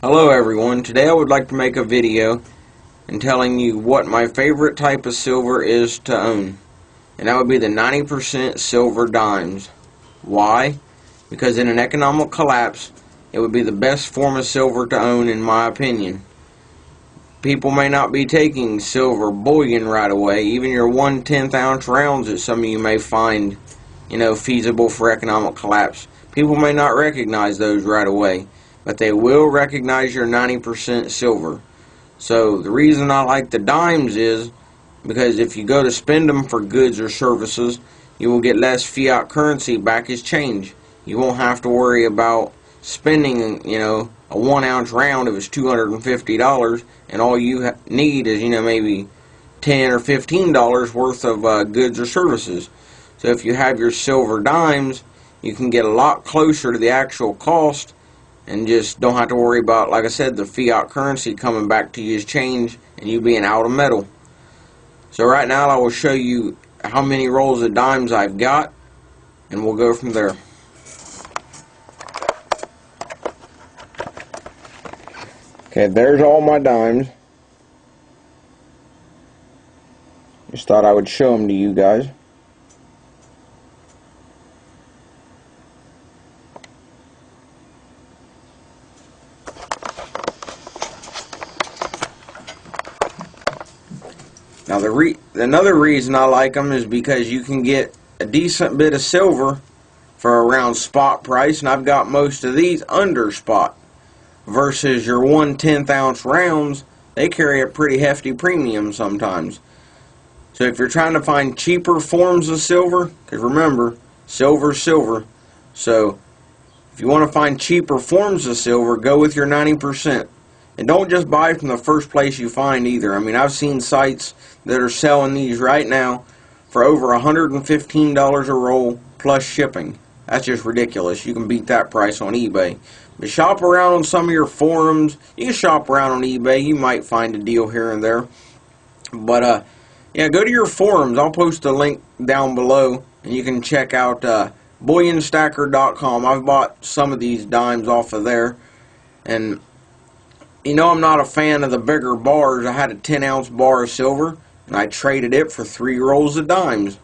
Hello everyone, today I would like to make a video and telling you what my favorite type of silver is to own. And that would be the 90% silver dimes. Why? Because in an economic collapse, it would be the best form of silver to own in my opinion. People may not be taking silver bullion right away, even your 1/10 ounce rounds that some of you may find, feasible for economic collapse. People may not recognize those right away, but they will recognize your 90% silver. So the reason I like the dimes is because if you go to spend them for goods or services, you will get less fiat currency back as change. You won't have to worry about spending, a 1 ounce round if it's $250, and all you need is, maybe $10 or $15 worth of goods or services. So if you have your silver dimes, you can get a lot closer to the actual cost and just don't have to worry about, like I said, the fiat currency coming back to you as change and you being out of metal. So right now I will show you how many rolls of dimes I've got, and we'll go from there. Okay, there's all my dimes. Just thought I would show them to you guys. Now another reason I like them is because you can get a decent bit of silver for around spot price, and I've got most of these under spot. Versus your 1/10 ounce rounds, they carry a pretty hefty premium sometimes. So if you're trying to find cheaper forms of silver, because remember, silver's silver, so if you want to find cheaper forms of silver, go with your 90%. And don't just buy from the first place you find either. I mean, I've seen sites that are selling these right now for over $115 a roll plus shipping. That's just ridiculous. You can beat that price on eBay. But shop around on some of your forums. You can shop around on eBay. You might find a deal here and there. But, yeah, go to your forums. I'll post a link down below, and you can check out bullionstacker.com. I've bought some of these dimes off of there. And I'm not a fan of the bigger bars. I had a 10 ounce bar of silver, and I traded it for 3 rolls of dimes.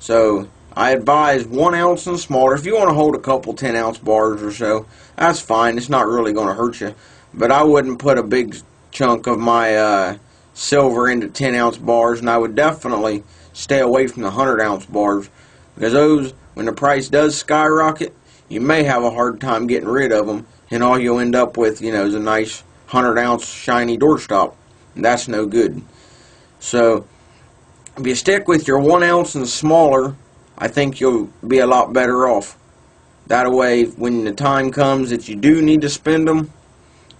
So I advise 1 ounce and smaller. If you want to hold a couple 10 ounce bars or so, that's fine. It's not really going to hurt you. But I wouldn't put a big chunk of my silver into 10 ounce bars, and I would definitely stay away from the 100 ounce bars, because those, when the price does skyrocket, you may have a hard time getting rid of them, and all you'll end up with, is a nice 100 ounce shiny doorstop, and that's no good. So if you stick with your 1 ounce and smaller, I think you'll be a lot better off. That way, when the time comes that you do need to spend them,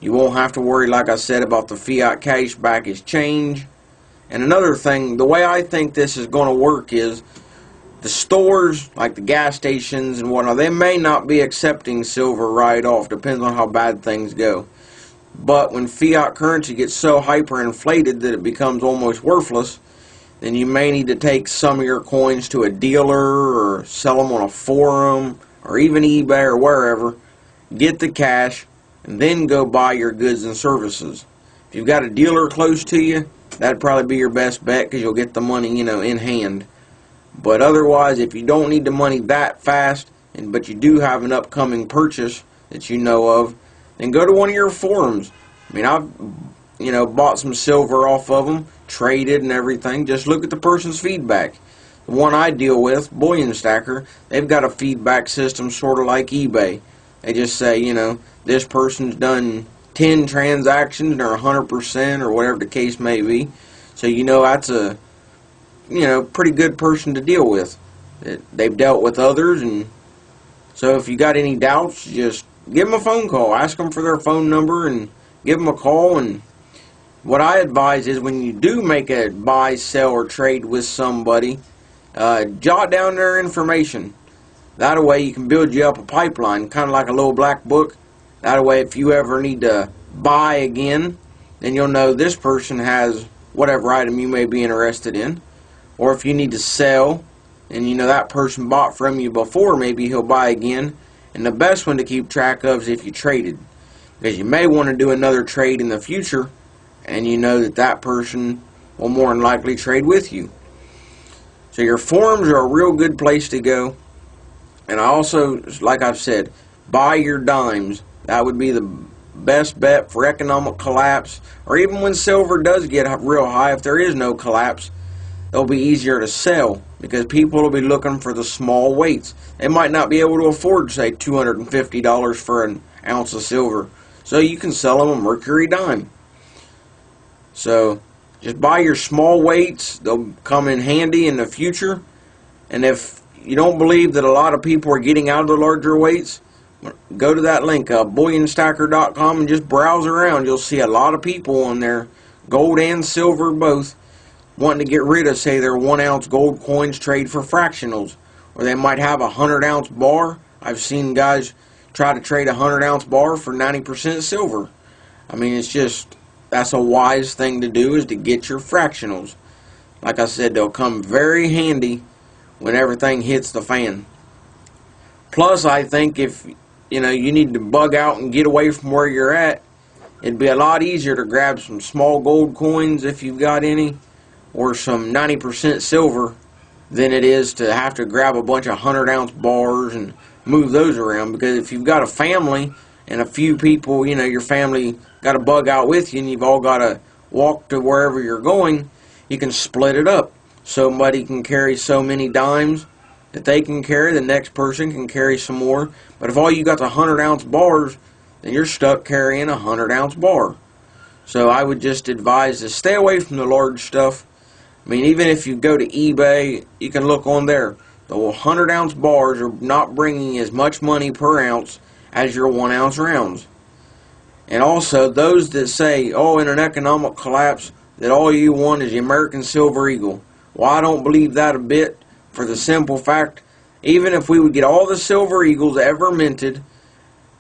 you won't have to worry, like I said, about the fiat cash back as change. And another thing, the way I think this is going to work is the stores, like the gas stations and whatnot, they may not be accepting silver right off. Depends on how bad things go. But when fiat currency gets so hyperinflated that it becomes almost worthless, then you may need to take some of your coins to a dealer or sell them on a forum or even eBay or wherever. Get the cash and then go buy your goods and services. If you've got a dealer close to you, that'd probably be your best bet, because you'll get the money, in hand. But otherwise, if you don't need the money that fast, but you do have an upcoming purchase that you know of, then go to one of your forums. I mean, I've bought some silver off of them, traded and everything. Just look at the person's feedback. The one I deal with, Bullion Stacker, they've got a feedback system sort of like eBay. They just say, this person's done 10 transactions and they're 100% or whatever the case may be. So that's a pretty good person to deal with. They've dealt with others, and so if you got any doubts, just give them a phone call. Ask them for their phone number and give them a call. And what I advise is, when you do make a buy, sell, or trade with somebody, jot down their information. That way you can build you up a pipeline, kind of like a little black book. That way, if you ever need to buy again, then you'll know this person has whatever item you may be interested in. Or if you need to sell, and that person bought from you before, maybe he'll buy again. And the best one to keep track of is if you traded. because you may want to do another trade in the future, and you know that that person will more than likely trade with you. So your forums are a real good place to go. And I also, like I've said, buy your dimes. That would be the best bet for economic collapse, or even when silver does get real high. If there is no collapse, it'll be easier to sell because people will be looking for the small weights. They might not be able to afford, say, $250 for an ounce of silver, so you can sell them a mercury dime. So just buy your small weights. They'll come in handy in the future. And if you don't believe that a lot of people are getting out of the larger weights, go to that link, bullionstacker.com, and just browse around. You'll see a lot of people on there, gold and silver both, wanting to get rid of, say, their 1 ounce gold coins, trade for fractionals. Or they might have a 100 ounce bar. I've seen guys try to trade a 100 ounce bar for 90% silver. I mean, it's just, that's a wise thing to do, is to get your fractionals. Like I said, they'll come very handy when everything hits the fan. Plus, I think if you need to bug out and get away from where you're at, it'd be a lot easier to grab some small gold coins if you've got any, or some 90% silver, than it is to have to grab a bunch of 100 ounce bars and move those around. Because if you've got a family and a few people, your family got to bug out with you, and you've all got to walk to wherever you're going, you can split it up. Somebody can carry so many dimes that they can carry, the next person can carry some more. But if all you got the 100 ounce bars, then you're stuck carrying a 100 ounce bar. So I would just advise to stay away from the large stuff. I mean, even if you go to eBay, you can look on there. The 100 ounce bars are not bringing as much money per ounce as your 1 ounce rounds. And also, those that say, oh, in an economic collapse, that all you want is the American Silver Eagle. Well, I don't believe that a bit, for the simple fact, even if we would get all the Silver Eagles ever minted,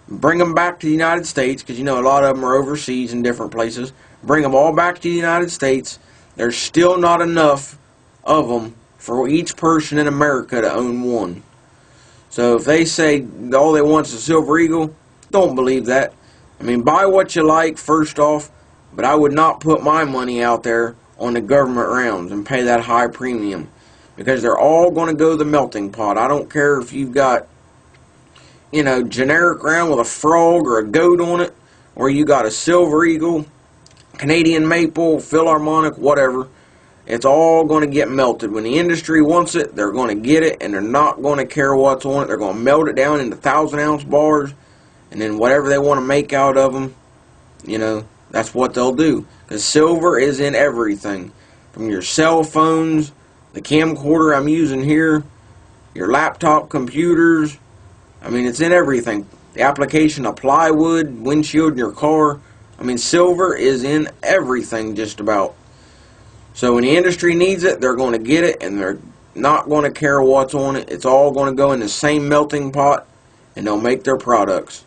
bring them back to the United States, because a lot of them are overseas in different places, bring them all back to the United States, there's still not enough of them for each person in America to own one. So if they say all they want is a Silver Eagle, don't believe that. I mean, buy what you like first off, but I would not put my money out there on the government rounds and pay that high premium, because they're all going to go to the melting pot. I don't care if you've got, generic round with a frog or a goat on it, or you got a Silver Eagle, Canadian Maple, Philharmonic, whatever. It's all going to get melted. When the industry wants it, they're going to get it, and they're not going to care what's on it. They're going to melt it down into 1,000 ounce bars, and then whatever they want to make out of them, that's what they'll do. Because silver is in everything. From your cell phones, the camcorder I'm using here, your laptop computers. I mean, it's in everything. The application of plywood, windshield in your car. I mean, silver is in everything just about. So when the industry needs it, they're going to get it, and they're not going to care what's on it. It's all going to go in the same melting pot, and they'll make their products.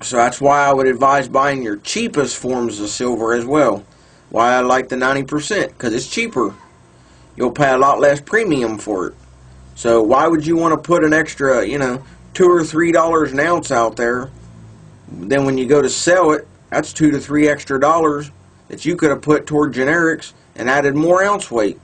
So that's why I would advise buying your cheapest forms of silver as well. Why I like the 90%, because it's cheaper. You'll pay a lot less premium for it. So why would you want to put an extra, $2 or $3 an ounce out there? Then when you go to sell it, that's $2 to $3 extra dollars that you could have put toward generics and added more ounce weight.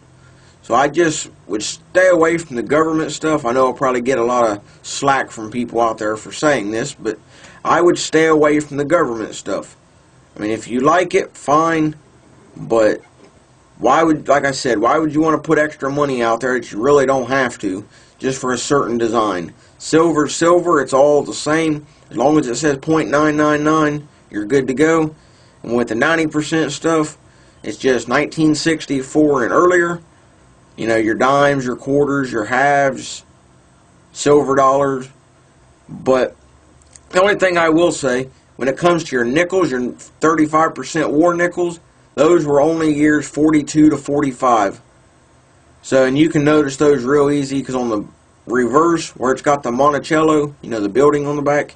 So I just would stay away from the government stuff. I know I'll probably get a lot of slack from people out there for saying this, but I would stay away from the government stuff. I mean, if you like it, fine, but like I said, why would you want to put extra money out there that you really don't have to, just for a certain design? Silver, it's all the same. As long as it says .999, you're good to go. And with the 90% stuff, it's just 1964 and earlier. Your dimes, your quarters, your halves, silver dollars. But the only thing I will say, when it comes to your nickels, your 35% war nickels, those were only years 42 to 45. So, and you can notice those real easy, because on the reverse, where it's got the Monticello, the building on the back,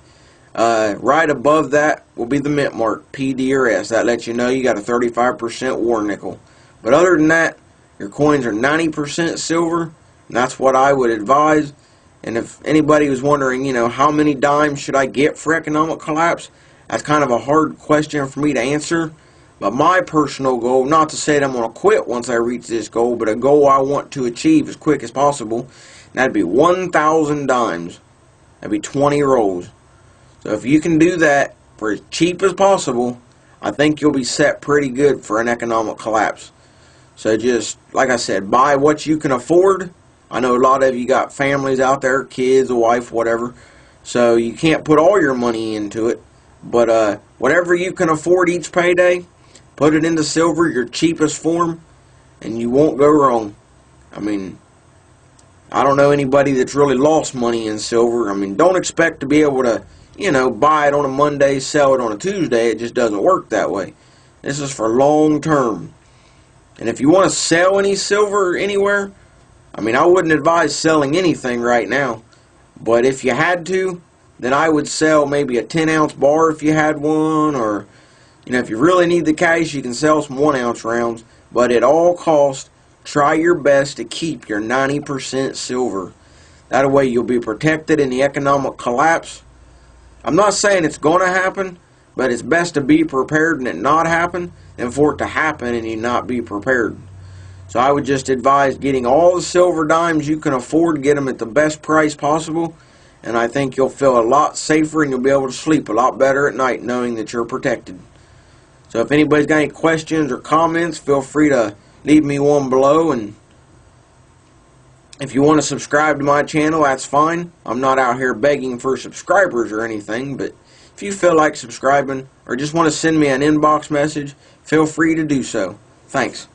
right above that will be the mint mark, P, D, or S. That lets you know you got a 35% war nickel. But other than that, your coins are 90% silver, and that's what I would advise. And if anybody was wondering, how many dimes should I get for economic collapse, That's kind of a hard question for me to answer. But my personal goal, not to say that I'm going to quit once I reach this goal, but a goal I want to achieve as quick as possible, and that'd be 1,000 dimes. That'd be 20 rolls. So if you can do that for as cheap as possible, I think you'll be set pretty good for an economic collapse. So just, like I said, buy what you can afford. I know a lot of you got families out there, kids, a wife, whatever. So you can't put all your money into it. But whatever you can afford each payday, put it into silver, your cheapest form, and you won't go wrong. I mean, I don't know anybody that's really lost money in silver. I mean, don't expect to be able to, buy it on a Monday, sell it on a Tuesday. It just doesn't work that way. This is for long term. And if you want to sell any silver anywhere, I mean, I wouldn't advise selling anything right now. But if you had to, then I would sell maybe a 10-ounce bar if you had one. Or, if you really need the cash, you can sell some 1-ounce rounds. But at all costs, try your best to keep your 90% silver. That way you'll be protected in the economic collapse. I'm not saying it's going to happen, but it's best to be prepared and it not happen than for it to happen and you not be prepared. So I would just advise getting all the silver dimes you can afford, get them at the best price possible, and I think you'll feel a lot safer and you'll be able to sleep a lot better at night knowing that you're protected. So if anybody's got any questions or comments, feel free to leave me one below, and if you want to subscribe to my channel, that's fine. I'm not out here begging for subscribers or anything, but if you feel like subscribing or just want to send me an inbox message, feel free to do so. Thanks.